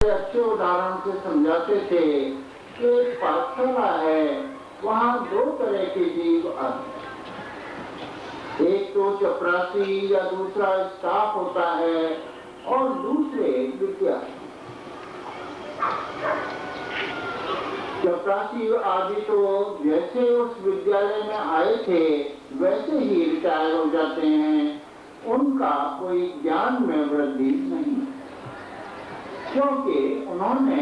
अच्छे उदाहरण से समझाते थे कि एक पाठशाला है, वहाँ दो तरह के जीव आते हैं। एक तो चपरासी या दूसरा स्टाफ होता है और दूसरे विद्यार्थी। चपरासी आदि तो जैसे उस विद्यालय में आए थे वैसे ही रिटायर हो जाते हैं, उनका कोई ज्ञान में वृद्धि नहीं, क्योंकि उन्होंने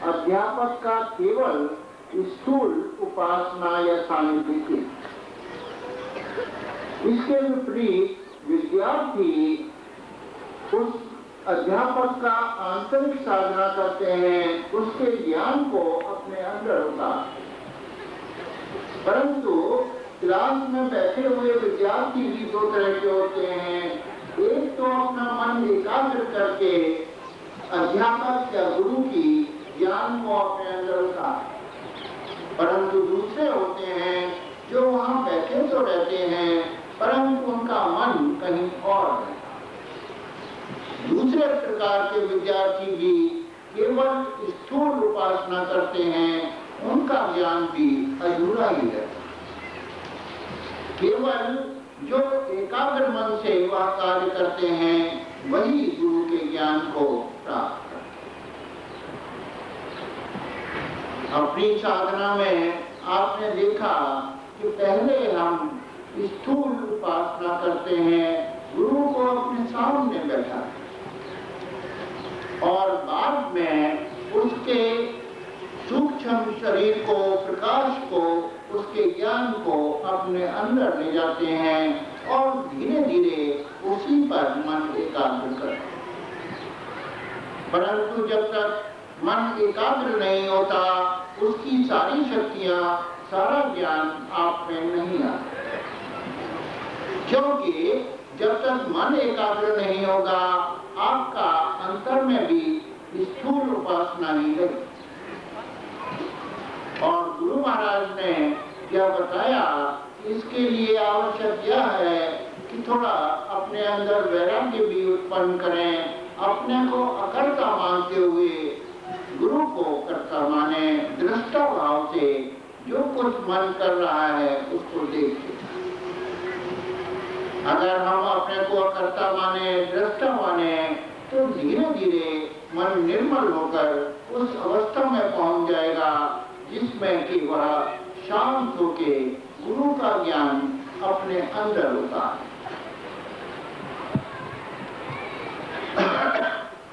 अध्यापक का केवल स्थूल उपासना या सानिध्य की। इसके विपरीत विद्यार्थी उस अध्यापक का आंतरिक साधना करते हैं, उसके ज्ञान को अपने अंदर उतार। परंतु क्लास में बैठे हुए विद्यार्थी भी दो तरह के होते हैं। एक तो अपना मन एकाग्र करके अध्यापक या गुरु की ज्ञान को अपने अंदर उतार, परंतु दूसरे होते हैं जो वहां बैठे तो रहते हैं परंतु उनका मन कहीं और रहता। दूसरे प्रकार के विद्यार्थी भी केवल स्थूल उपासना करते हैं, उनका ज्ञान भी अधूरा ही रहता। केवल जो एकाग्र मन से वह कार्य करते हैं वही गुरु के ज्ञान को प्राप्त करते। अपनी साधना में आपने देखा कि पहले हम स्थूल उपासना करते हैं, गुरु को अपने सामने बैठा और बाद में उसके सूक्ष्म शरीर को, प्रकाश को, उसके ज्ञान को अपने अंदर ले जाते हैं और धीरे धीरे उसी पर मन एकाग्र करते हैं। परंतु जब तक मन एकाग्र नहीं होता, उसकी सारी शक्तियां, सारा ज्ञान आप में नहीं आता, क्योंकि जब तक मन एकाग्र नहीं होगा आपका अंतर में भी स्थूल उपासना ही रही। और गुरु महाराज ने क्या बताया, इसके लिए आवश्यक यह है कि थोड़ा अपने अंदर वैराग्य भी उत्पन्न करें, अपने को अकर्ता मानते हुए गुरु को कर्ता माने, दृष्टा भाव से जो कुछ मन कर रहा है उसको देखें। अगर हम अपने को अकर्ता माने, दृष्टा माने, तो धीरे धीरे मन निर्मल होकर उस अवस्था में पहुंच जाएगा जिसमें कि वह शांत होके गुरु का ज्ञान अपने अंदर होता है।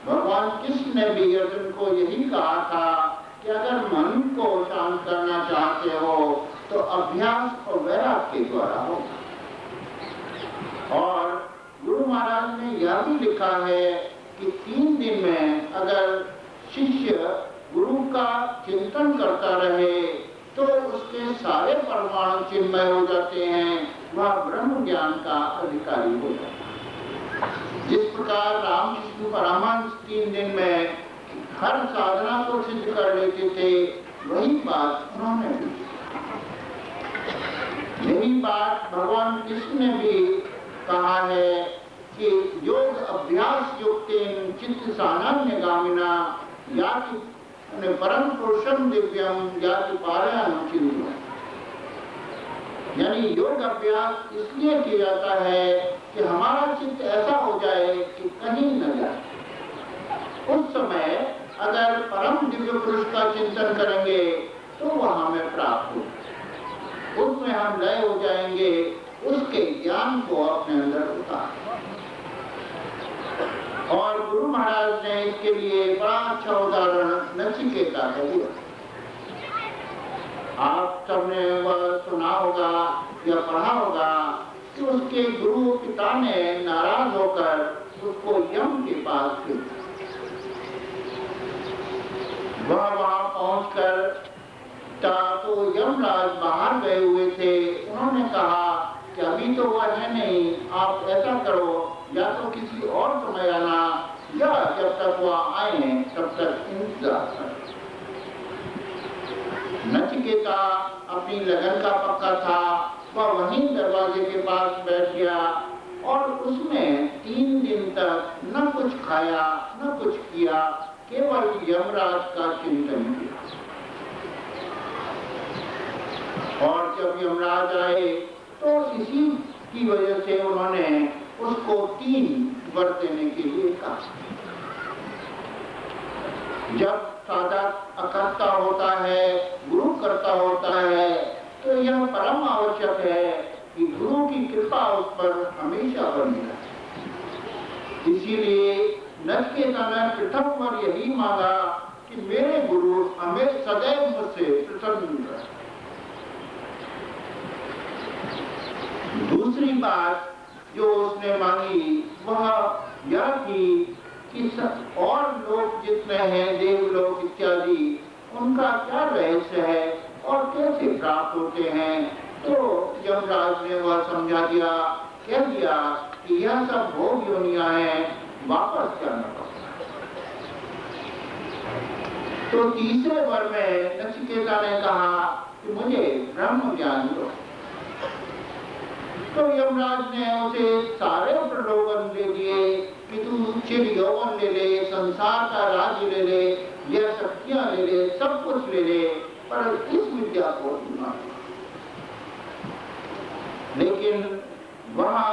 भगवान कृष्ण ने भी अर्जुन को यही कहा था कि अगर मन को शांत करना चाहते हो तो अभ्यास और वैराग्य के द्वारा हो। और गुरु महाराज ने यह भी लिखा है कि 3 दिन में अगर शिष्य गुरु का चिंतन करता रहे तो उसके सारे परमाणु चिन्मय हो जाते हैं, वह ब्रह्म ज्ञान का अधिकारी हो जाता है। जिस प्रकार रामकृष्ण परमहंस 3 दिन में हर साधना को सिद्ध कर लेते थे, वही बात उन्होंने भी। यही बात भगवान कृष्ण ने भी कहा है कि योग अभ्यास युक्तेन चित्त सानान्यगामिना याति परम पुरुषम दिव्यम याति पारयानुचिंतनम्। यानी योग अभ्यास इसलिए किया जाता है कि हमारा चित्त ऐसा हो जाए कि कहीं न जाए। उस समय अगर परम दिव्य पुरुष का चिंतन करेंगे तो वह हमें प्राप्त हो, उसमें हम लय हो जाएंगे, उसके ज्ञान को अपने अंदर उतार। और गुरु महाराज ने इसके लिए बड़ा अच्छा उदाहरण नचिकेता का दिया। आप सबने वह सुना होगा या पढ़ा होगा कि उसके गुरु पिता ने नाराज होकर उसको यम के पास भेजा। वह वहां पहुंचकर तो यमराज बाहर गए हुए थे। उन्होंने कहा कि अभी तो वह है नहीं, आप ऐसा करो, या तो किसी और समय आना या जब तक वह आए तब तक इंतजार करें। नचिकेता अपनी लगन का पक्का था, वह वहीं दरवाजे के पास बैठ गया और उसने 3 दिन तक न कुछ खाया न कुछ किया, केवल यमराज का चिंतन किया। और जब यमराज आए तो इसी की वजह से उन्होंने उसको 3 वर देने के लिए कहा। जब साधक अकर्ता होता है, गुरु करता होता है, तो यह परम आवश्यक है कि गुरु की कृपा उस पर हमेशा बनी रहे। इसीलिए नचिकेता ने प्रथम वर यही मांगा कि मेरे गुरु हमें सदैव मुझसे प्रसन्न रहे। दूसरी बात जो उसने मांगी वह यह थी कि और लोग जितने हैं, देवलोक इत्यादि, उनका क्या रहस्य है और कैसे प्राप्त होते हैं। तो यमराज ने वह समझा दिया, कह दिया कि यह सब भोग योनियां हैं, वापस जाना पड़ता है। तो तीसरे वर में नचिकेता ने कहा कि मुझे ब्रह्म ज्ञान दो। तो यमराज ने उसे सारे प्रलोभन दे दिए कि तू चिर यौवन ले ले, संसार का राज्य ले ले, यह शक्तियां ले ले, सब कुछ ले ले, पर इस विद्या को न। लेकिन वहाँ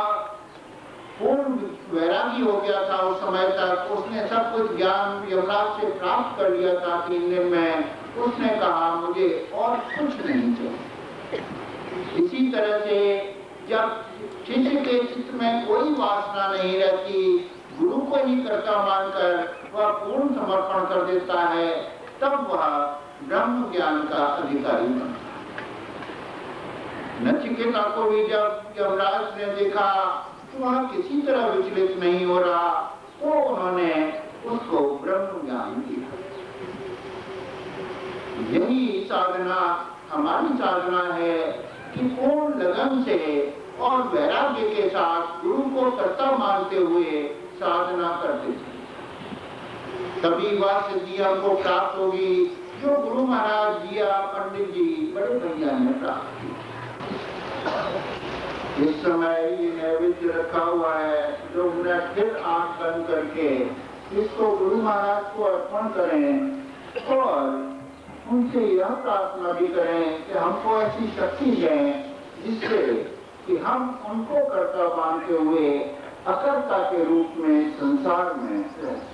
पूर्ण वैरागी हो गया था उस समय तक। उसने सब कुछ ज्ञान यमराज से प्राप्त कर लिया था 3 दिन में। उसने कहा मुझे और कुछ नहीं चाहिए। इसी तरह से जब शिष्य के चित्त में कोई वासना नहीं रहती, गुरु को ही कर्ता मानकर वह पूर्ण समर्पण कर देता है, तब वह ब्रह्म ज्ञान का अधिकारी बनता है। नचिकेता को भी जब यमराज ने देखा कि वह किसी तरह विचलित नहीं हो रहा, तो उन्होंने उसको ब्रह्म ज्ञान दिया। यही साधना हमारी साधना है कि पूर्ण लगन से और वैराग्य के साथ गुरु को कर्ता मानते हुए साधना करते थे, तभी वह सिद्धि हमको प्राप्त होगी जो गुरु महाराज जी या पंडित जी बड़े भैया ने प्राप्त की। इस समय ये नैवेद्य रखा हुआ है, जो फिर आंख बंद करके इसको गुरु महाराज को अर्पण करें और उनसे यह प्रार्थना भी करें कि हमको ऐसी शक्ति दें जिससे कि हम उनको कर्ता मानते हुए अकर्ता के रूप में संसार में रहें।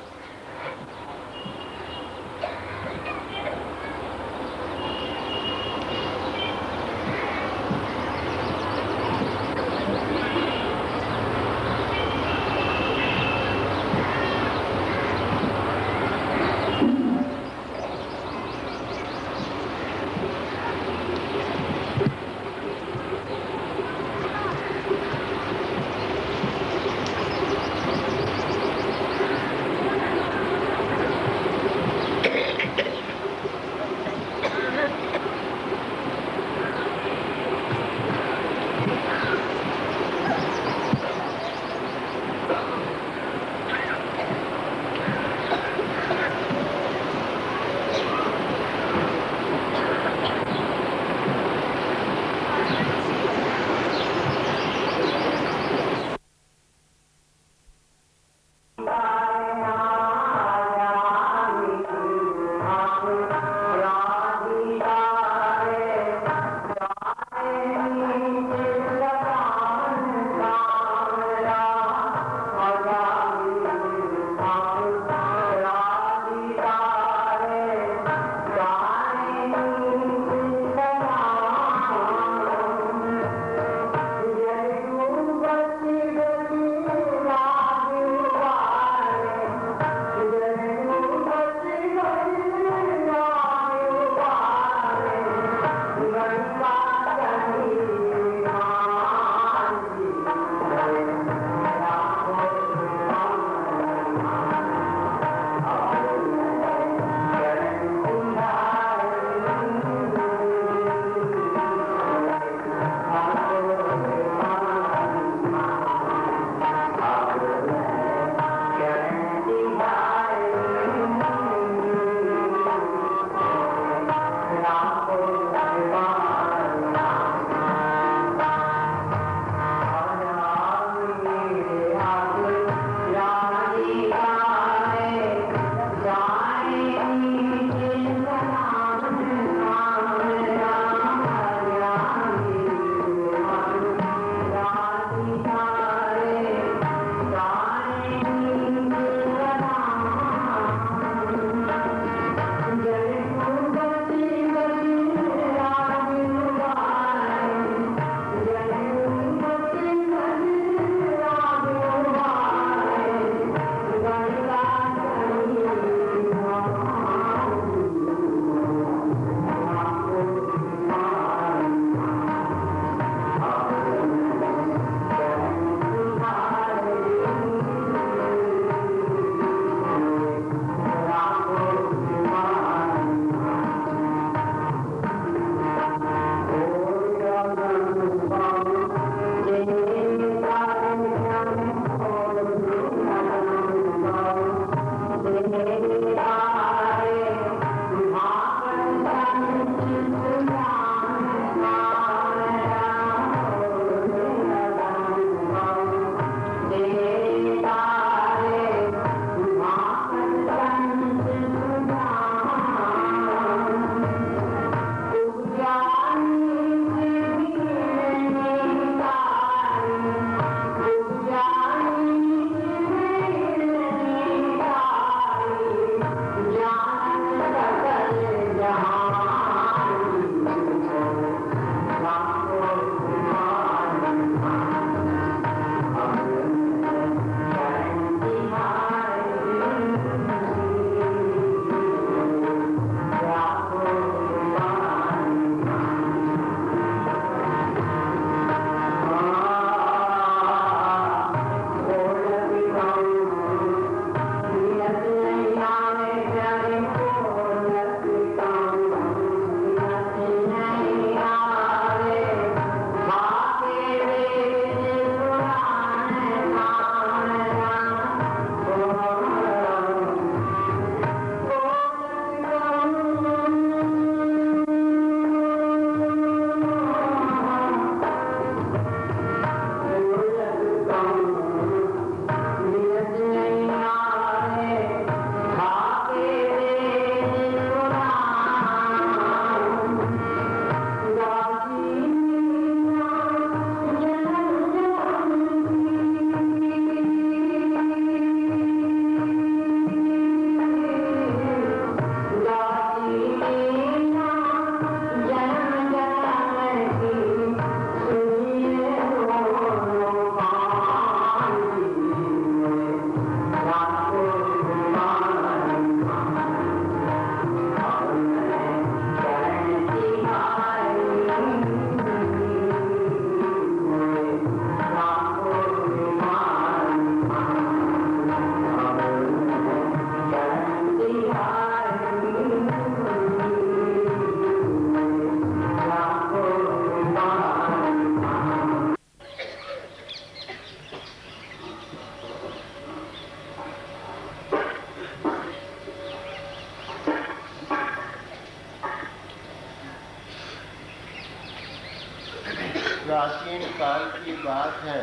प्राचीन काल की बात है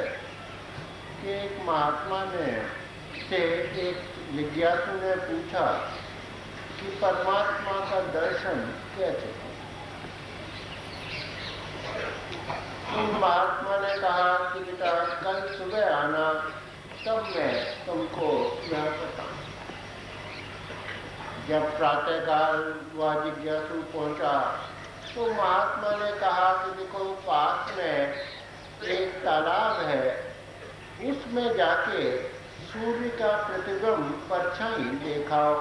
कि एक महात्मा ने से एक जिज्ञासु ने पूछा कि परमात्मा का दर्शन कैसे हो। तो महात्मा ने कहा कि बेटा कल सुबह आना, तब मैं तुमको यह बताऊं। जब प्रातःकाल वह जिज्ञासु पहुंचा तो महात्मा ने कहा कि देखो पास में एक तालाब है, उसमें जाके सूर्य का प्रतिबिंब परछाई देखाओ,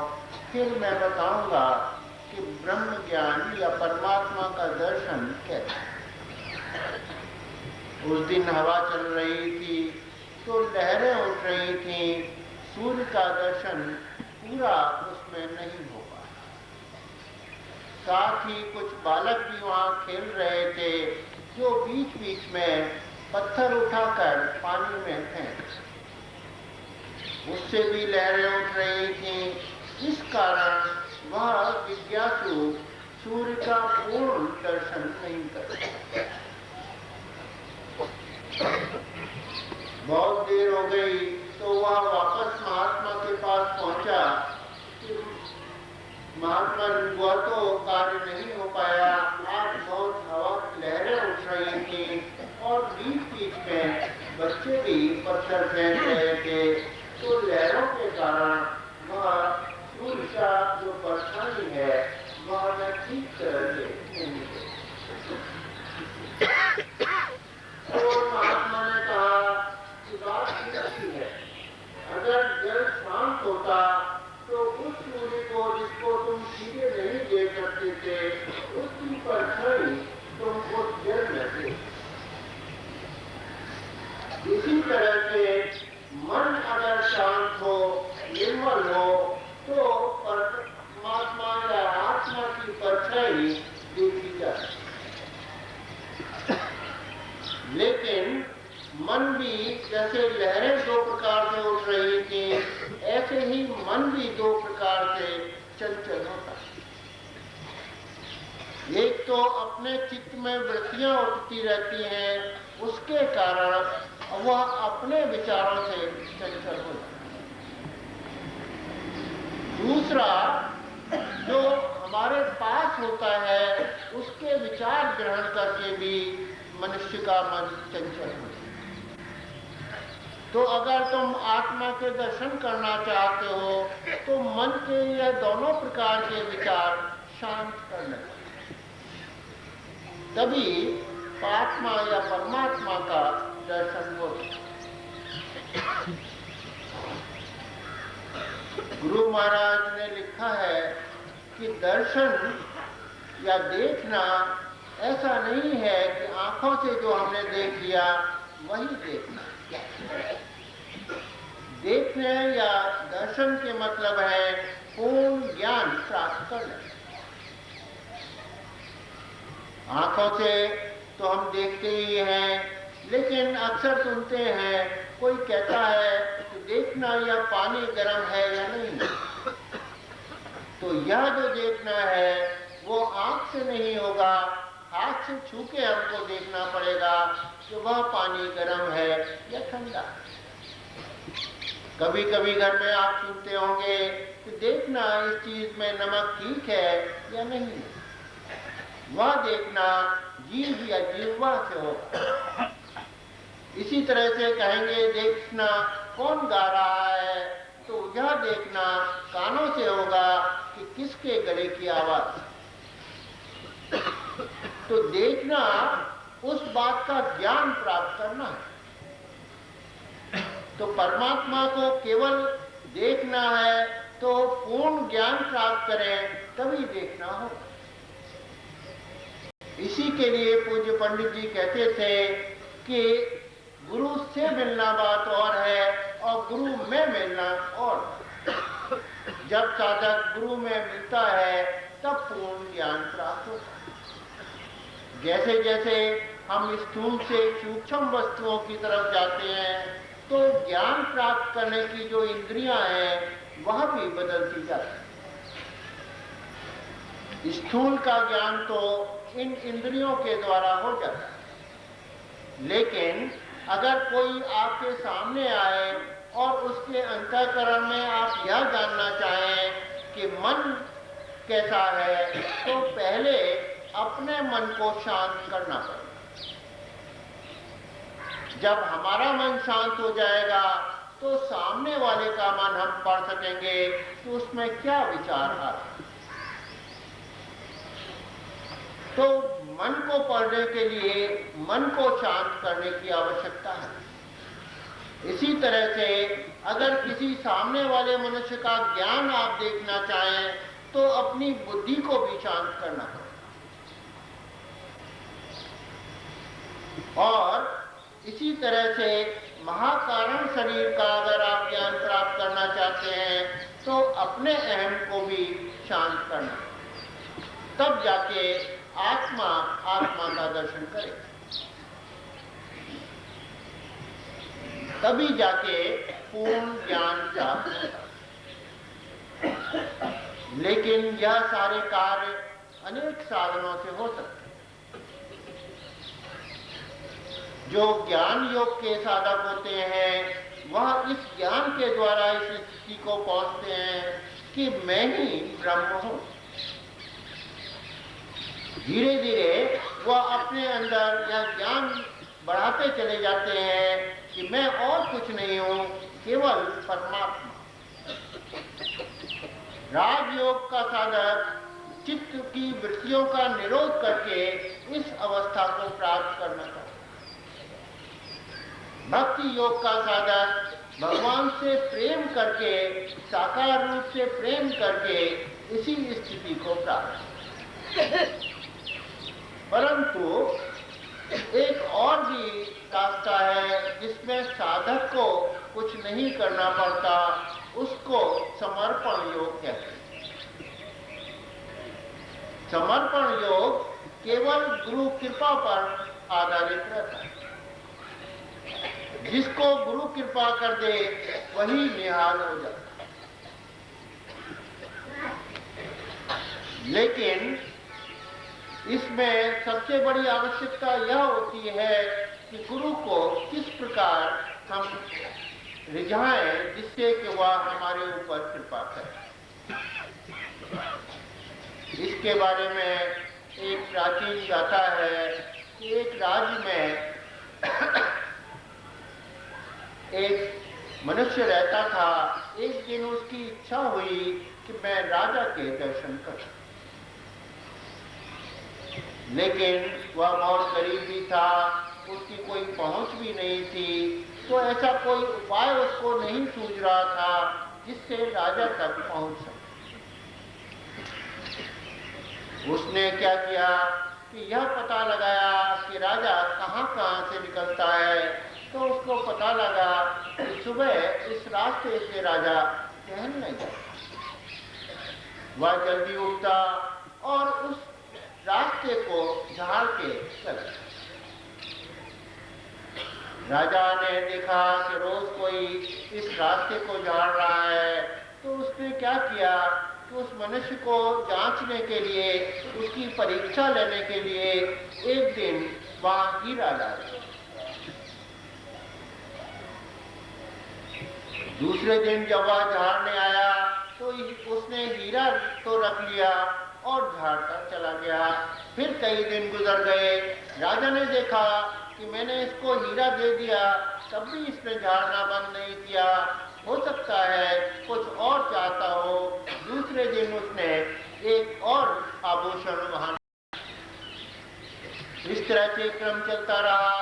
फिर मैं बताऊंगा कि ब्रह्म ज्ञान या परमात्मा का दर्शन कैसे। उस दिन हवा चल रही थी तो लहरें उठ रही थीं, सूर्य का दर्शन पूरा उसमें नहीं हो पाया। साथ ही कुछ बालक भी वहां खेल रहे थे जो बीच बीच में पत्थर उठाकर पानी में फेंक, उससे भी लहरें उठ रही थीं। इस कारण वह जिज्ञासु सूर्य का पूर्ण दर्शन नहीं कर सका। बहुत देर हो गई तो वह वापस महात्मा के पास पहुंचा। महात्मा हुआ तो कार्य नहीं हो पाया, आज बहुत हवा लहरें उठ रही थी और बीच बीच में बच्चे भी पत्थर फेंक रहे थे, तो लहरों के कारण वह सूर्य का जो परछाई है वह न ठीक तरह से नहीं है। तो महात्मा ने कहा कि बात ऐसी है, अगर जल शांत होता तो उस सूर्य को जिसको तुम सीधे नहीं देख सकते थे, उसकी परछाई तुम उस जल में थे। इसी तरह से मन अगर शांत हो, निर्मल हो, तो परमात्मा या आत्मा की परछाई देखी जाती। लेकिन मन भी जैसे लहरें दो प्रकार से उठ रही थी, ऐसे ही मन भी दो प्रकार से चंचल होता है। एक तो अपने चित्त में वृत्तियां उठती रहती हैं, उसके कारण वह अपने विचारों से चंचल हो जाता है। दूसरा जो हमारे पास होता है, उसके विचार ग्रहण करके भी मनुष्य का मन चंचल हो जाता है। तो अगर तुम आत्मा के दर्शन करना चाहते हो तो मन के यह दोनों प्रकार के विचार शांत करने, तभी आत्मा या परमात्मा का दर्शन हो। गुरु महाराज ने लिखा है कि दर्शन या देखना ऐसा नहीं है कि आंखों से जो हमने देख लिया वही देखना। देखने या दर्शन के मतलब है पूर्ण ज्ञान प्राप्त करना। आंखों से तो हम देखते ही हैं, लेकिन अक्सर सुनते हैं कोई कहता है कि देखना या पानी गर्म है या नहीं। तो यह जो देखना है वो आंख से नहीं होगा, हाथ से छू के हमको देखना पड़ेगा कि वह पानी गर्म है या ठंडा। कभी कभी घर में आप सुनते होंगे कि देखना इस चीज में नमक ठीक है या नहीं। वह देखना जीभ या जिह्वा से होगा। इसी तरह से कहेंगे देखना कौन गा रहा है, तो यह देखना कानों से होगा कि किसके गले की आवाज। तो देखना उस बात का ज्ञान प्राप्त करना है। तो परमात्मा को केवल देखना है तो पूर्ण ज्ञान प्राप्त करें तभी देखना हो। इसी के लिए पूज्य पंडित जी कहते थे कि गुरु से मिलना बात और है और गुरु में मिलना और। जब साधक गुरु में मिलता है तब पूर्ण ज्ञान प्राप्त होता है। जैसे जैसे हम स्थूल से सूक्ष्म वस्तुओं की तरफ जाते हैं तो ज्ञान प्राप्त करने की जो इंद्रियां हैं वह भी बदलती जाती है। स्थूल का ज्ञान तो इन इंद्रियों के द्वारा हो जाता है, लेकिन अगर कोई आपके सामने आए और उसके अंतःकरण में आप यह जानना चाहें कि मन कैसा है, तो पहले अपने मन को शांत करना पड़ेगा। जब हमारा मन शांत हो जाएगा तो सामने वाले का मन हम पढ़ सकेंगे कि उसमें क्या विचार आ रहा है। तो मन को पढ़ने के लिए मन को शांत करने की आवश्यकता है। इसी तरह से अगर किसी सामने वाले मनुष्य का ज्ञान आप देखना चाहें तो अपनी बुद्धि को भी शांत करना पड़ेगा। और इसी तरह से महाकारण शरीर का अगर आप ज्ञान प्राप्त करना चाहते हैं तो अपने अहम को भी शांत करना, तब जाके आत्मा का दर्शन करे, तभी जाके पूर्ण ज्ञान प्राप्त होगा। लेकिन यह सारे कार्य अनेक साधनों से हो सकते हैं। जो ज्ञान योग के साधक होते हैं वह इस ज्ञान के द्वारा इस स्थिति को पहुंचते हैं कि मैं ही ब्रह्म हूं। धीरे धीरे वह अपने अंदर यह ज्ञान बढ़ाते चले जाते हैं कि मैं और कुछ नहीं हूं, केवल परमात्मा। राजयोग का साधक चित्त की वृत्तियों का निरोध करके इस अवस्था को प्राप्त करना चाहता है। भक्ति योग का साधक भगवान से प्रेम करके, साकार रूप से प्रेम करके इसी स्थिति को प्राप्त। परंतु एक और भी रास्ता है जिसमें साधक को कुछ नहीं करना पड़ता, उसको समर्पण योग कहते हैं। समर्पण योग केवल गुरु कृपा पर आधारित रहता है। जिसको गुरु कृपा कर दे वही निहाल हो जाता है। लेकिन इसमें सबसे बड़ी आवश्यकता यह होती है कि गुरु को किस प्रकार हम रिझाएं जिससे कि वह हमारे ऊपर कृपा करे। इसके बारे में एक प्राचीन गाथा है कि एक राज्य में एक मनुष्य रहता था। एक दिन उसकी इच्छा हुई कि मैं राजा के दर्शन करूं, लेकिन वह बहुत गरीब भी था, उसकी कोई पहुंच भी नहीं थी, तो ऐसा कोई उपाय उसको नहीं सूझ रहा था जिससे राजा तक पहुंच सके। उसने क्या किया कि यह पता लगाया कि राजा कहाँ से निकलता है। तो उसको पता लगा कि सुबह इस रास्ते से राजा टहलने जाता। वह जल्दी उठता और उस रास्ते को झाड़ के चला। राजा ने देखा कि रोज कोई इस रास्ते को झाड़ रहा है, तो उसने क्या किया कि उस मनुष्य को जांचने के लिए, उसकी परीक्षा लेने के लिए एक दिन वहां हीरा डाला। दूसरे दिन जब वह झाड़ने आया तो उसने हीरा तो रख लिया और झाड़ता चला गया। फिर कई दिन गुजर गए। राजा ने देखा कि मैंने इसको हीरा दे दिया, तब भी इसने झाड़ना बंद नहीं किया। हो सकता है कुछ और चाहता हो। दूसरे दिन उसने एक और आभूषण वहां। इस तरह से क्रम चलता रहा,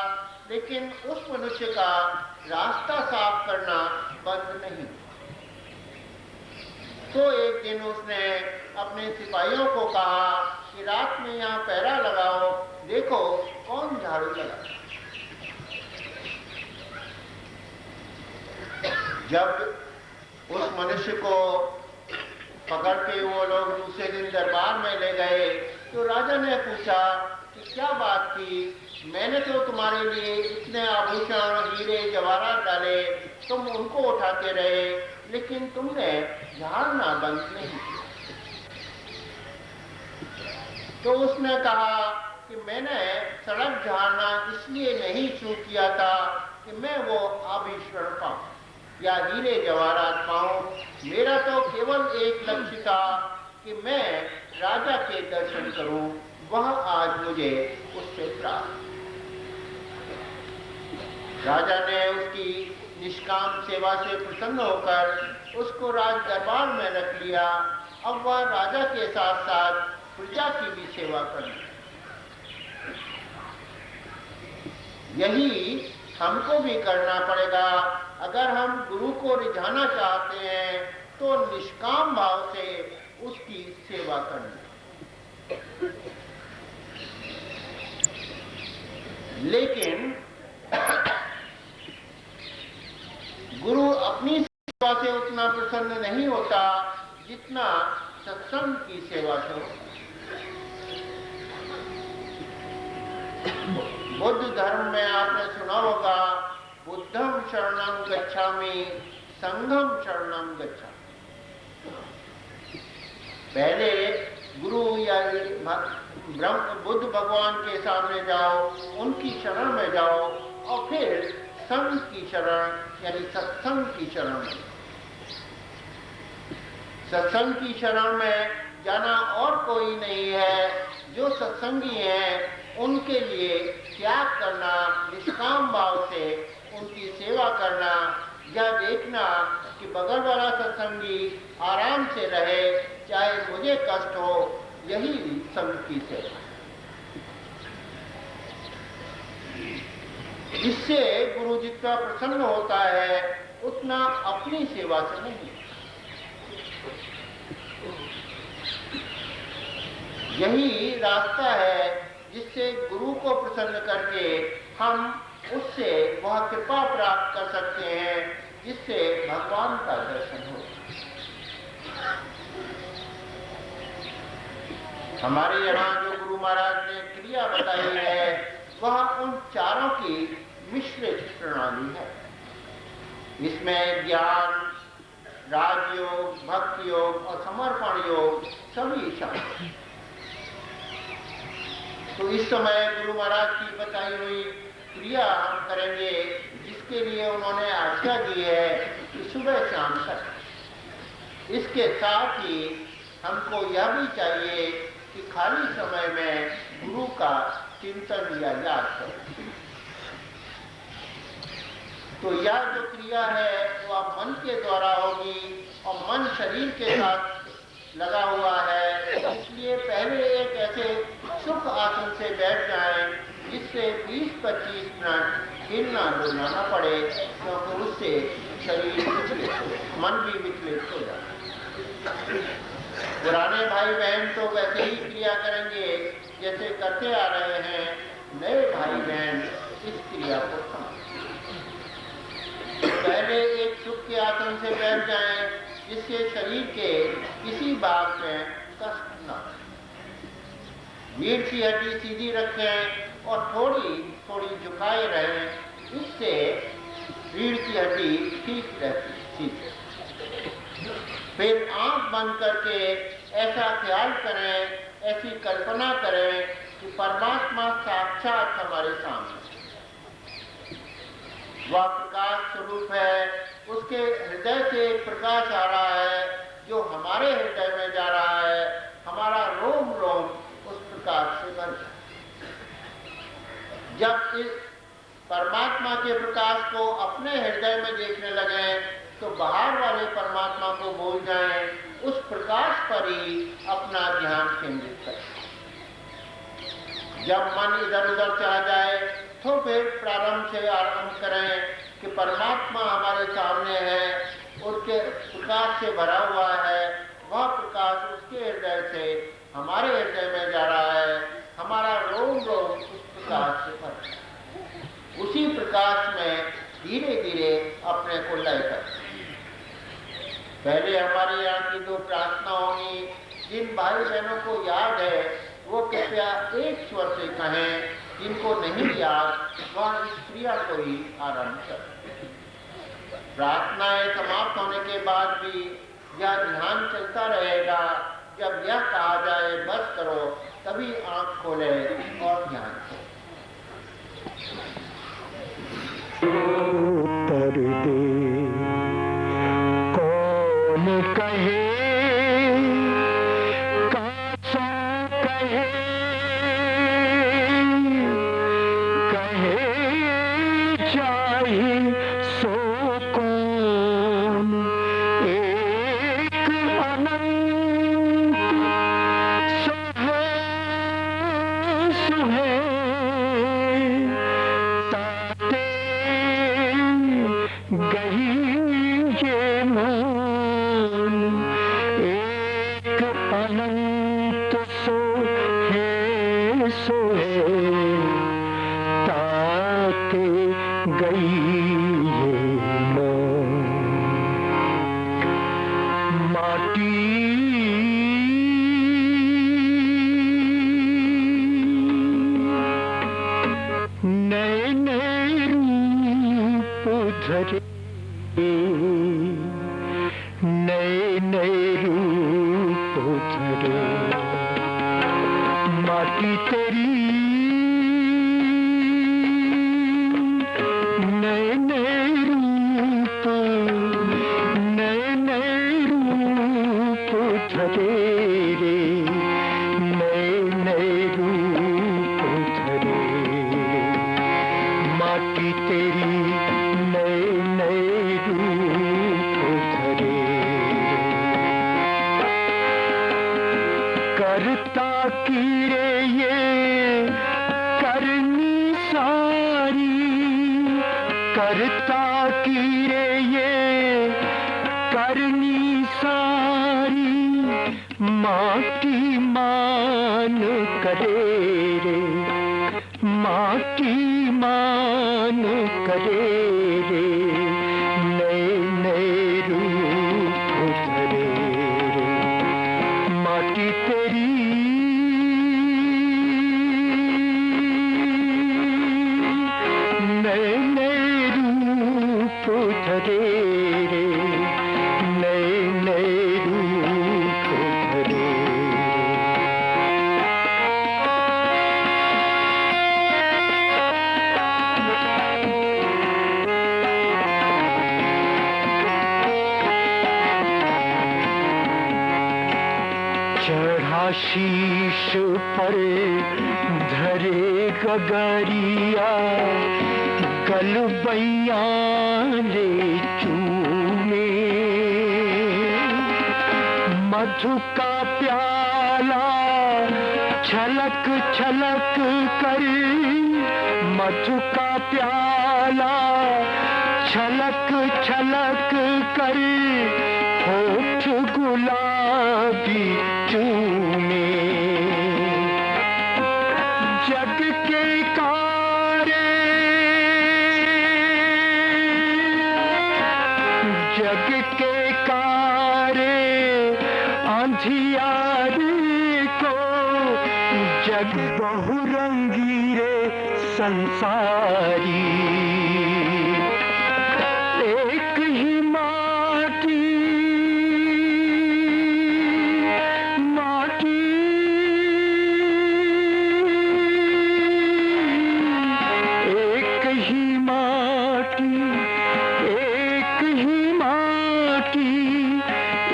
लेकिन उस मनुष्य का रास्ता साफ करना बंद नहीं। तो एक दिन उसने अपने सिपाहियों को कहा कि रात में यहाँ पहरा लगाओ, देखो कौन झाड़ू लगाता। जब उस मनुष्य को पकड़ के वो लोग दूसरे दिन दरबार में ले गए तो राजा ने पूछा कि क्या बात थी, मैंने तो तुम्हारे लिए इतने आभूषण, हीरे, जवाहरात डाले, तुम उनको उठाते रहे, लेकिन तुमने झाड़ना बंद नहीं किया। तो उसने कहा कि मैंने सड़क झाड़ना इसलिए नहीं शुरू किया था कि मैं वो आभूषण पाऊं या हीरे जवाहरात पाऊं। मेरा तो केवल एक लक्ष्य था कि मैं राजा के दर्शन करूं। वह आज मुझे उससे प्राप्त। राजा ने उसकी निष्काम सेवा से प्रसन्न होकर उसको राज दरबार में रख लिया। अब वह राजा के साथ साथ प्रजा की भी सेवा करनी। यही हमको भी करना पड़ेगा। अगर हम गुरु को रिझाना चाहते हैं तो निष्काम भाव से उसकी सेवा करनी। लेकिन गुरु अपनी सेवा से उतना प्रसन्न नहीं होता जितना सत्संग की सेवा से होता। बुद्ध धर्म में आपने सुना होगा, बुद्धम शरणं गच्छामि संघम शरणं गच्छामि। पहले गुरु या बुद्ध भगवान के सामने जाओ, उनकी शरण में जाओ और फिर संघ की शरण यानी सत्संग की शरण में। सत्संग की शरण में जाना और कोई नहीं है। जो सत्संगी हैं उनके लिए त्याग करना, निष्काम भाव से उनकी सेवा करना, या देखना कि बगल वाला सत्संगी आराम से रहे चाहे मुझे कष्ट हो, यही संघ की सेवा। इससे गुरु जितना प्रसन्न होता है उतना अपनी सेवा से नहीं। यही रास्ता है जिससे गुरु को प्रसन्न करके हम उससे वह कृपा प्राप्त कर सकते हैं जिससे भगवान का दर्शन हो। हमारे यहाँ जो गुरु महाराज ने क्रिया बताई है वह उन चारों की मिश्रित प्रणाली है। इसमें ज्ञान, राजयोग, भक्ति योग और समर्पण योग सभी शामिल। तो इस समय गुरु महाराज की बताई हुई क्रिया हम करेंगे जिसके लिए उन्होंने आज्ञा दी है कि सुबह शाम तक। इसके साथ ही हमको यह भी चाहिए कि खाली समय में गुरु का चिंतन या याद करें। तो यह जो क्रिया है वह मन के द्वारा होगी और मन शरीर के साथ लगा हुआ है। इसलिए पहले एक ऐसे सुख आसन से बैठ जाएं जिससे 20-25 मिनट हिलना डुलना न पड़े, क्योंकि उससे शरीर विचलित हो, मन भी विचलित हो जाए। पुराने भाई बहन तो वैसे ही क्रिया करेंगे जैसे करते आ रहे हैं। नए भाई बहन इस क्रिया को पहले एक सुख के आसन से बैठ जाएं जिससे शरीर के किसी भाग में कष्ट न हो। रीढ़ की हड्डी सीधी रखें और थोड़ी थोड़ी झुकाए रहें। इससे रीढ़ की हड्डी ठीक रहती है। फिर आंख बंद करके ऐसा ख्याल करें, ऐसी कल्पना करें कि परमात्मा साक्षात हमारे सामने, वह प्रकाश स्वरूप है। उसके हृदय से एक प्रकाश आ रहा है जो हमारे हृदय में जा रहा है। हमारा रोम रोम उस प्रकाश से भर जाए। जब इस परमात्मा के प्रकाश को अपने हृदय में देखने लगे तो बाहर वाले परमात्मा को भूल जाएं, उस प्रकाश पर ही अपना ध्यान केंद्रित करें। जब मन इधर उधर चला जाए तो फिर प्रारंभ से आरंभ करें कि परमात्मा हमारे सामने है, उसके प्रकाश से भरा हुआ है। वह प्रकाश उसके हृदय से हमारे हृदय में जा रहा है। हमारा रोम रोम उस प्रकाश से भर है। उसी प्रकाश में धीरे धीरे अपने को लय कर। पहले हमारे यहाँ की 2 प्रार्थना होंगी। जिन भाई बहनों को याद है वो कृपया एक स्वर से कहें, जिनको नहीं याद वह इस क्रिया को ही आरंभ करें। प्रार्थनाएं समाप्त होने के बाद भी यह ध्यान चलता रहेगा। जब यह कहा जाए बस करो तभी आंख खोले और ध्यान से कर दे। कौन कहे कासो कहे, कहे चाहे सो कौन, एक अनंत सुहे सुहे ताते गही ये मन, एक अनंत सोहे सोहे ताते गई ये मन। माटी नए नए रूप धरे, नए नए रूप धरे। माटी तेरी नए नए रूप, नए नए रूप धरे रे, नए नए रूप धरे। माटी तेरी नए नए रूप धरे। करता की रे ये करनी सारी, करता की रे ये करनी सारी। माटी मान करे रे, माटी मान करे रे, नए नए रूप धरे रे। माटी तेरी नए नए रूप धरे रे, नए नए रूप धरे। चढ़ा शीश पर धरे गगरिया, गलबैया ले चूमे। मधु का प्याला छलक छलक कर, मधु का प्याला छलक छलक कर। होठ गुलाबी चूमे। जग के कारे, जग के कारे अंधियारे को, जग बहुरंगी रे संसारी। एक ही माटी, माटी एक ही माटी, एक ही माटी,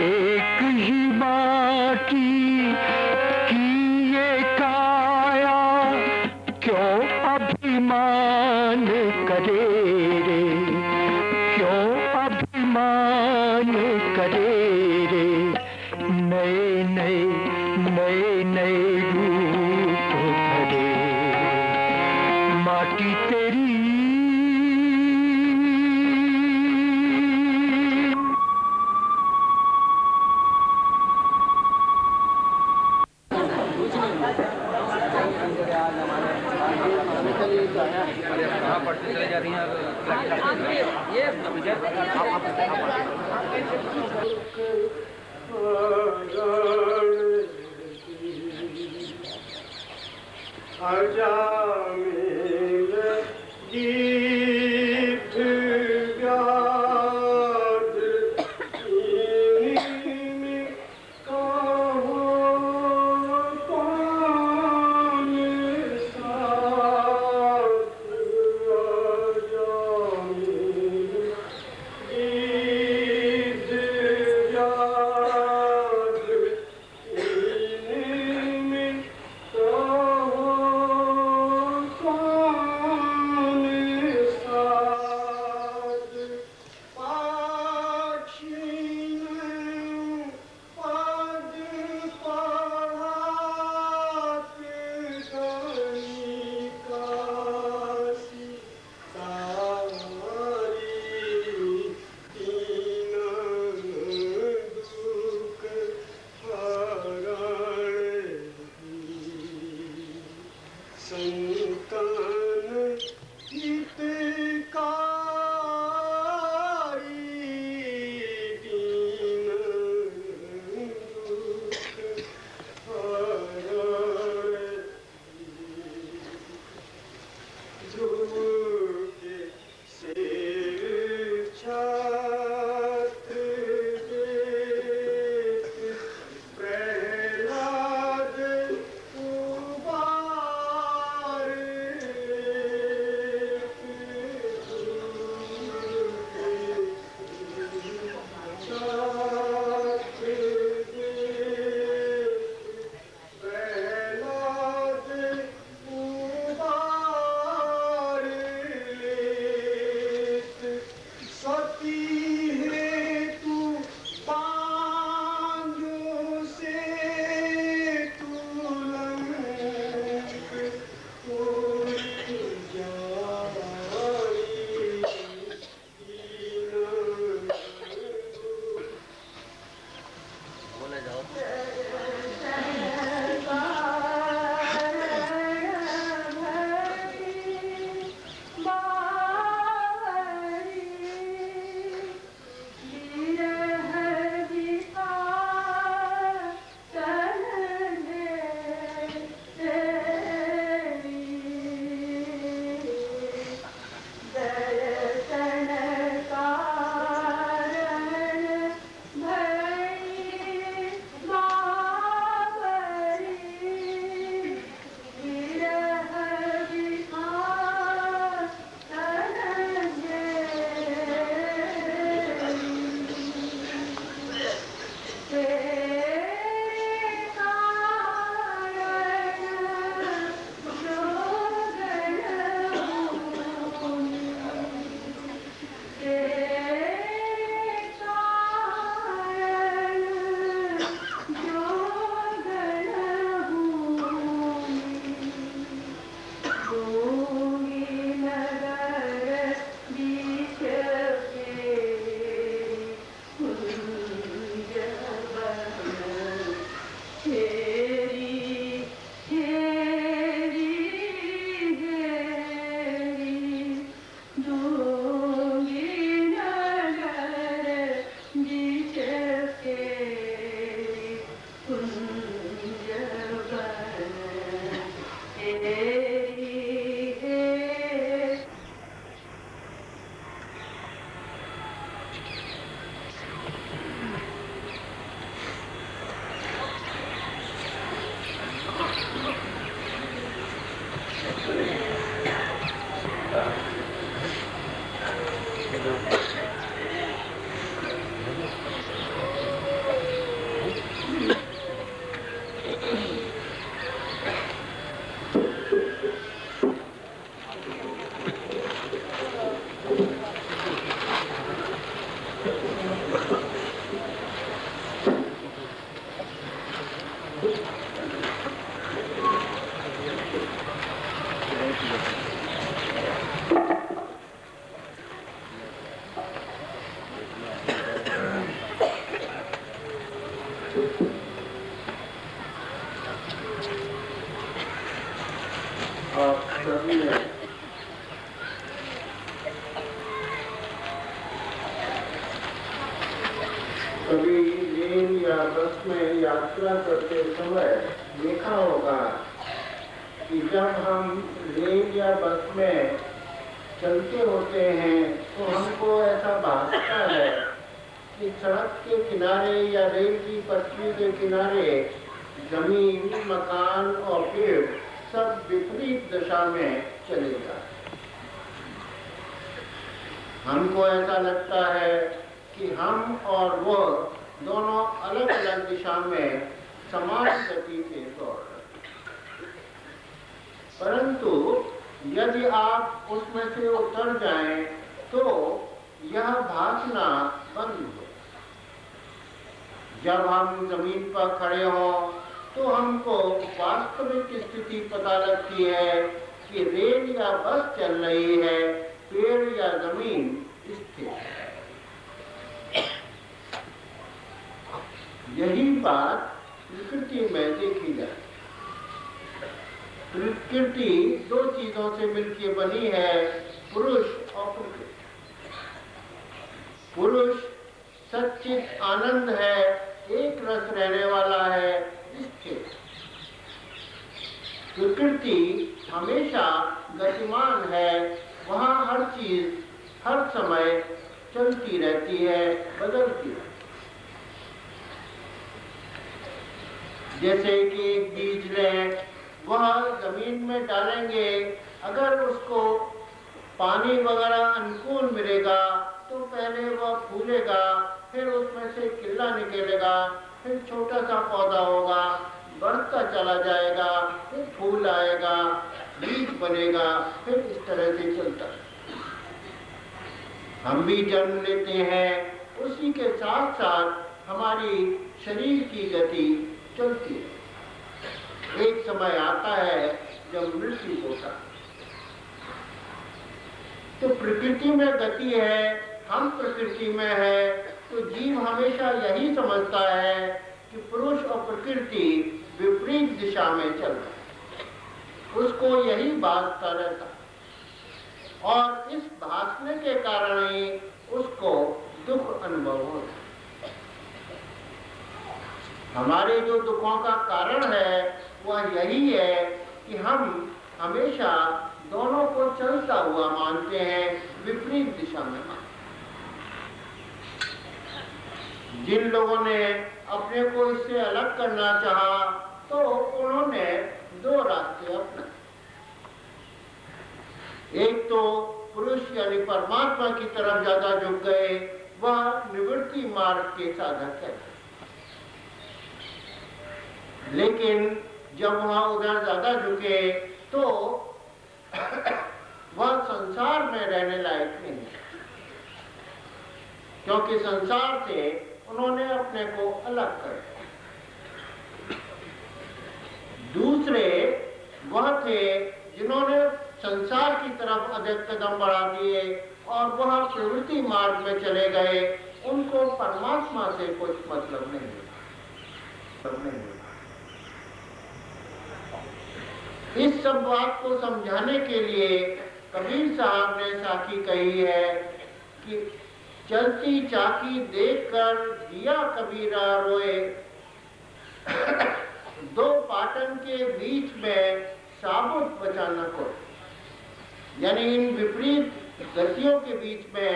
एक ही माटी की ये काया क्यों अभिमान करे रे, क्यों अभिमान करे रे। नए नए नए नए रूप धरे। माटी तेरी पढ़ते चले जा रही हैं। आप सभी ने कभी रेल या बस में यात्रा करते समय देखा होगा कि जब हम रेल या बस में चलते होते हैं तो हमको ऐसा भासता है कि सड़क के किनारे या रेल की पटरी के किनारे जमीन, मकान और पेड़ सब विपरीत दिशा में चलेगा। हमको ऐसा लगता है कि हम और वो दोनों अलग अलग दिशा में समान गति से दौड़ रहे हैं। परंतु यदि आप उसमें से उतर जाएं तो यह भासना बंद हो। जब हम जमीन पर खड़े हों तो हमको वास्तविक स्थिति पता लगती है कि रेल या बस चल रही है, पेड़ या जमीन स्थिर है। यही बात प्रकृति में देखी जाए। प्रकृति दो चीजों से मिलकर बनी है, पुरुष और प्रकृति। पुरुष सच्चित आनंद है, एक रस रहने वाला है, स्थिर। प्रकृति हमेशा गतिमान है, वहाँ हर चीज हर समय चलती रहती है, बदलती है। जैसे कि एक बीज लें, वह जमीन में डालेंगे, अगर उसको पानी वगैरह अनुकूल मिलेगा तो पहले वह फूलेगा, फिर उसमें से किल्ला निकलेगा, फिर छोटा सा पौधा होगा, बढ़ता चला जाएगा, फिर फूल आएगा, बीज बनेगा, फिर इस तरह से चलता है। हम भी जन्म लेते हैं, उसी के साथ साथ हमारी शरीर की गति चलती है। एक समय आता है जब मृत्यु होता है। तो प्रकृति में गति है, हम प्रकृति में है, तो जीव हमेशा यही समझता है कि पुरुष और प्रकृति विपरीत दिशा में चल रहे हैं। उसको यही भासता रहता है और इस भासने के कारण ही उसको दुख अनुभव होता है। हमारे जो दुखों का कारण है वह यही है कि हम हमेशा दोनों को चलता हुआ मानते हैं, विपरीत दिशा में मानते हैं। जिन लोगों ने अपने को इससे अलग करना चाहा तो उन्होंने दो रास्ते अपनाए। एक तो पुरुष यानी परमात्मा की तरफ ज्यादा झुक गए, वह निवृत्ति मार्ग के साधक है। लेकिन जब वह उधर ज्यादा झुके तो वह संसार में रहने लायक नहीं है, क्योंकि संसार से उन्होंने अपने को अलग कर दिया। दूसरे वह थे जिन्होंने संसार की तरफ अधिक कदम बढ़ा दिए और वह प्रवृत्ति मार्ग में चले गए। उनको परमात्मा से कुछ मतलब नहीं है। इस सब बात को समझाने के लिए कबीर साहब ने साखी कही है कि चलती चाकी देखकर दिया कबीरा रोए, दो पाटन के बीच में साबुत बचाना को। यानी इन विपरीत गतियों के बीच में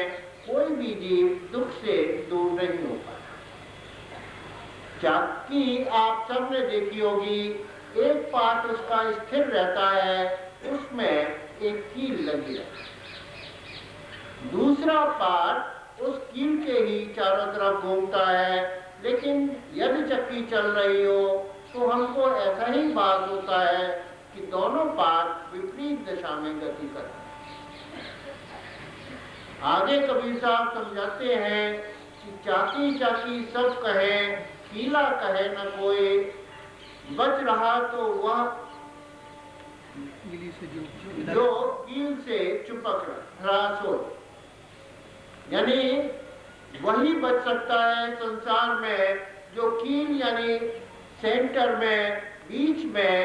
कोई भी जीव दुख से दूर नहीं हो पाता। चाकी आप सबने देखी होगी, एक पार्ट उसका स्थिर रहता है, उसमें एक कील लगी रहती है। दूसरा पार्ट उस कील के ही चारों तरफ घूमता है। लेकिन यदि चक्की चल रही हो तो हमको ऐसा ही भास होता है कि दोनों पार्ट विपरीत दिशा में गति करते हैं। आगे कबीर साहब समझाते हैं कि चाकी चाकी सब कहे, कीला कहे न कोई, बच रहा तो वह जो कील से चिपक रहा सो। यानी वही बच सकता है संसार में जो कील यानी सेंटर में बीच में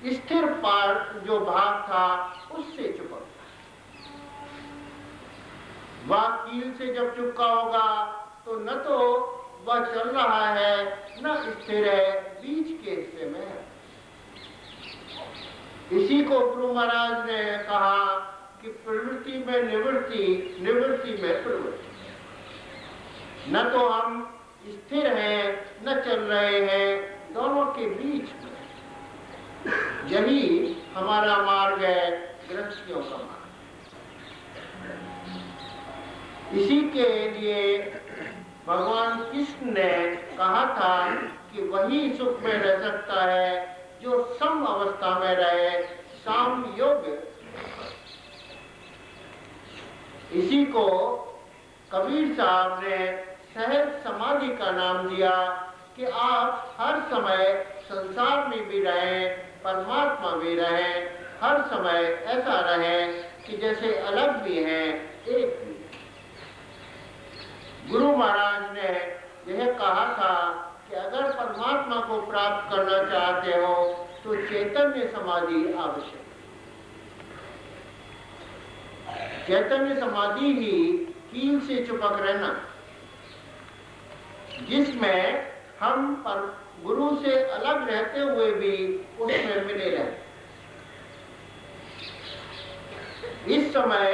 स्थिर पार्ट जो भाग था उससे चिपक, वह कील से जब चिपका होगा तो न तो वह चल रहा है न स्थिर है, बीच के हिस्से में है। इसी को गुरु महाराज ने कहा कि प्रवृत्ति में निवृत्ति, निवृत्ति में प्रवृत्ति। न तो हम स्थिर हैं न चल रहे हैं, दोनों के बीच में। यही हमारा मार्ग है, गृहस्थियों का मार्ग। इसी के लिए भगवान कृष्ण ने कहा था कि वही सुख में रह सकता है जो सम अवस्था में रहे, साम योग। इसी को कबीर साहब ने सहज समाधि का नाम दिया कि आप हर समय संसार में भी रहें, परमात्मा भी रहें, हर समय ऐसा रहें कि जैसे अलग भी हैं, एक भी। गुरु महाराज ने यह कहा था कि अगर परमात्मा को प्राप्त करना चाहते हो तो चैतन्य समाधि आवश्यक है। चैतन्य समाधि ही कील से चिपक रहना, जिसमें हम पर गुरु से अलग रहते हुए भी उसमें मिले रहे। इस समय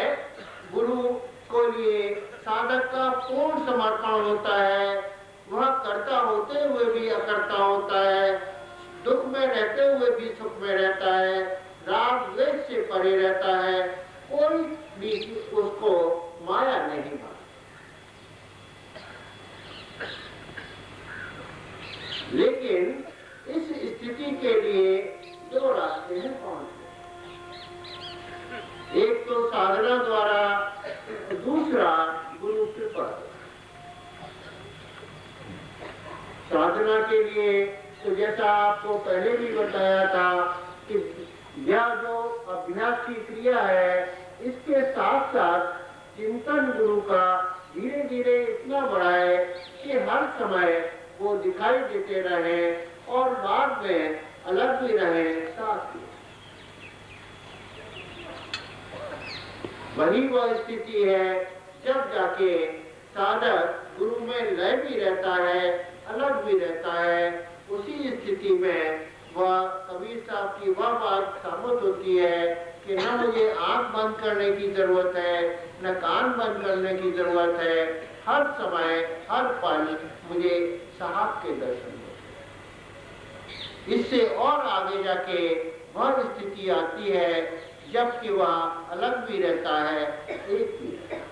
गुरु को लिए साधक का पूर्ण समर्पण होता है। वह कर्ता होते हुए भी अकर्ता होता है, दुख में रहते हुए भी सुख में रहता है, राग द्वेष से परे रहता है, कोई भी उसको माया नहीं मानता। लेकिन इस स्थिति के लिए दो रास्ते हैं कौन से? एक तो साधना द्वारा, दूसरा गुरु कृपा। साधना के लिए तो जैसा आपको पहले भी बताया था कि यह जो अभ्यास की क्रिया है, इसके साथ साथ चिंतन गुरु का धीरे धीरे इतना बढ़ाए कि हर समय वो दिखाई देते रहे और बाद में अलग भी रहे, साथ ही। वही वह स्थिति है जब जाके साधक गुरु में लय भी रहता है, अलग भी रहता है। उसी स्थिति में वह कबीर साहब की वह बात साबित होती है कि न मुझे आंख बंद करने की जरूरत है, न कान बंद करने की जरूरत है, हर समय हर पल मुझे साहब के दर्शन होते। इससे और आगे जाके वह स्थिति आती है जबकि वह अलग भी रहता है, एक भी रहता है।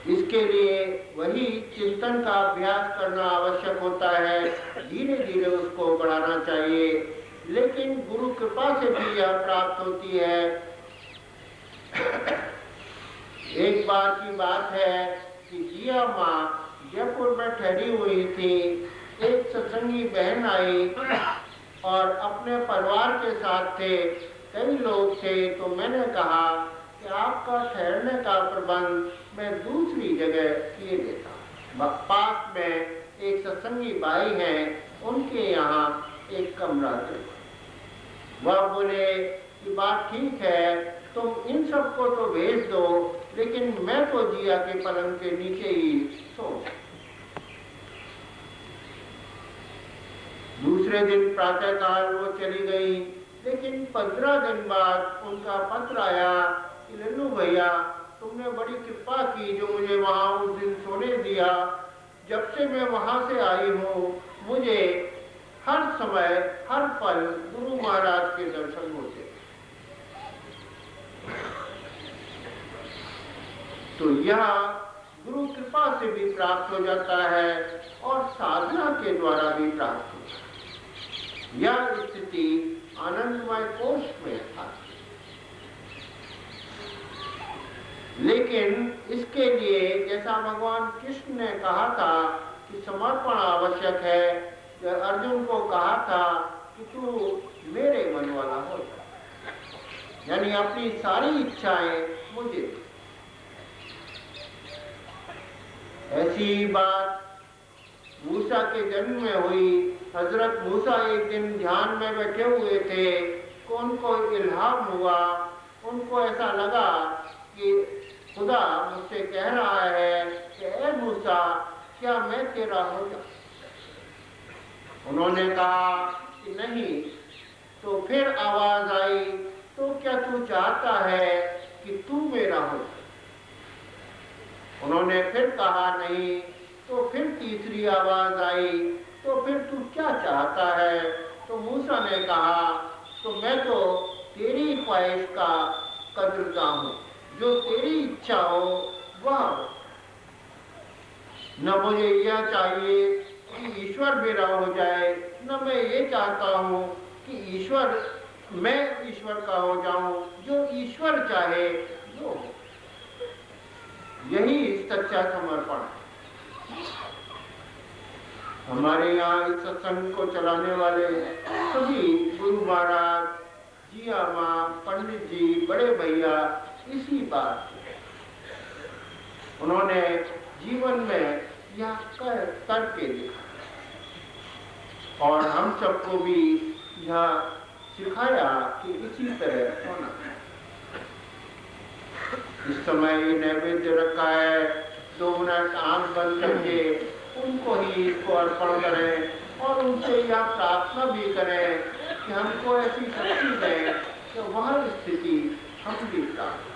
इसके लिए वही चिंतन का अभ्यास करना आवश्यक होता है, धीरे धीरे उसको बढ़ाना चाहिए। लेकिन गुरु कृपा से भी यह प्राप्त होती है। एक बार की बात है कि जिया माँ जयपुर में ठहरी हुई थी। एक सत्संगी बहन आई और अपने परिवार के साथ थे, कई लोग थे। तो मैंने कहा कि आपका ठहरने का प्रबंध मैं दूसरी जगह किए देता हूँ। पास में एक सत्संगी भाई हैं, उनके यहाँ एक कमरा दे। वह बोले कि बात ठीक है, तुम इन सबको तो भेज दो, लेकिन मैं तो जिया के पलंग के नीचे ही सो। दूसरे दिन प्रातःकाल वो चली गई, लेकिन 15 दिन बाद उनका पत्र आया कि लल्लू भैया, तुमने बड़ी कृपा की जो मुझे वहाँ उस दिन सोने दिया। जब से मैं वहाँ से आई हूँ, मुझे हर समय हर पल गुरु महाराज के दर्शन होते। तो यह गुरु कृपा से भी प्राप्त हो जाता है और साधना के द्वारा भी प्राप्त होता है। यह स्थिति आनंदमय कोश में आती। लेकिन इसके लिए जैसा भगवान कृष्ण ने कहा था कि समर्पण आवश्यक है, अर्जुन को कहा था कि तू मेरे मन वाला हो जा, यानी अपनी सारी इच्छाएं मुझे। ऐसी ही बात मूसा के जन्म में हुई। हजरत मूसा एक दिन ध्यान में बैठे हुए थे, उनको इल्हाम हुआ, उनको ऐसा लगा कि खुदा मुझसे कह रहा है कि ए मूसा, क्या मैं तेरा हो जाऊं? उन्होंने कहा कि नहीं। तो फिर आवाज आई, तो क्या तू चाहता है कि तू मेरा हो? उन्होंने फिर कहा नहीं। तो फिर तीसरी आवाज आई, तो फिर तू क्या चाहता है? तो मूसा ने कहा, तो मैं तो तेरी ख्वाहिश का कदरदां हूं, जो तेरी इच्छा हो वह हो। न मुझे यह चाहिए कि ईश्वर मेरा हो जाए, न मैं ये चाहता हूं कि मैं ईश्वर का हो जाऊं। जो ईश्वर चाहे वो हो। यही सच्चा समर्पण है। हमारे यहाँ इस सत्संग को चलाने वाले सभी गुरु महाराज, जिया माँ, पंडित जी, बड़े भैया इसी बात उन्होंने जीवन में यह करके दिखा और हम सबको भी यह सिखाया कि इसी तरह होना है। इस समय ये नैवेद्य रखा है, 2 मिनट आंख बंद करके उनको ही इसको अर्पण करें और उनसे यह प्रार्थना भी करें कि हमको ऐसी शक्ति दें कि वह स्थिति हम भी प्राप्त।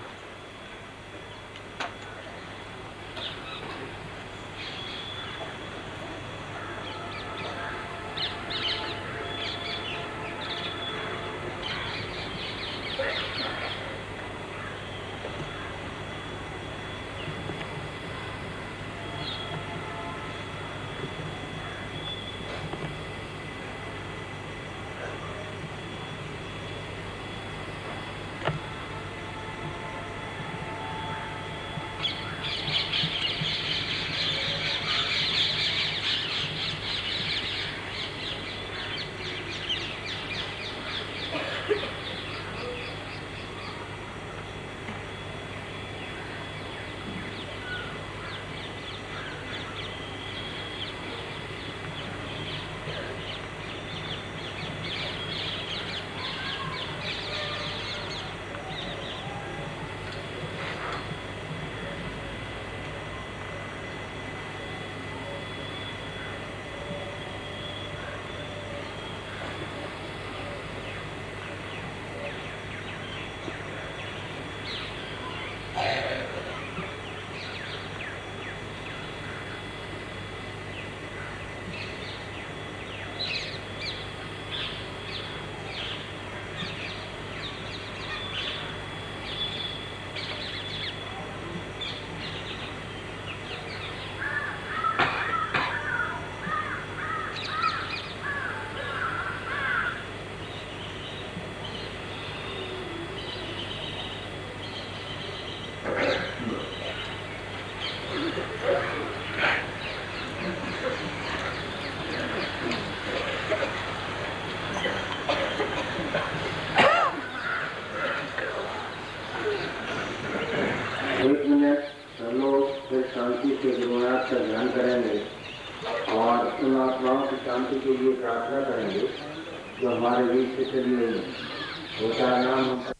शांति के लिए प्रार्थना करेंगे जो हमारे बीच से चली गई। होता नाम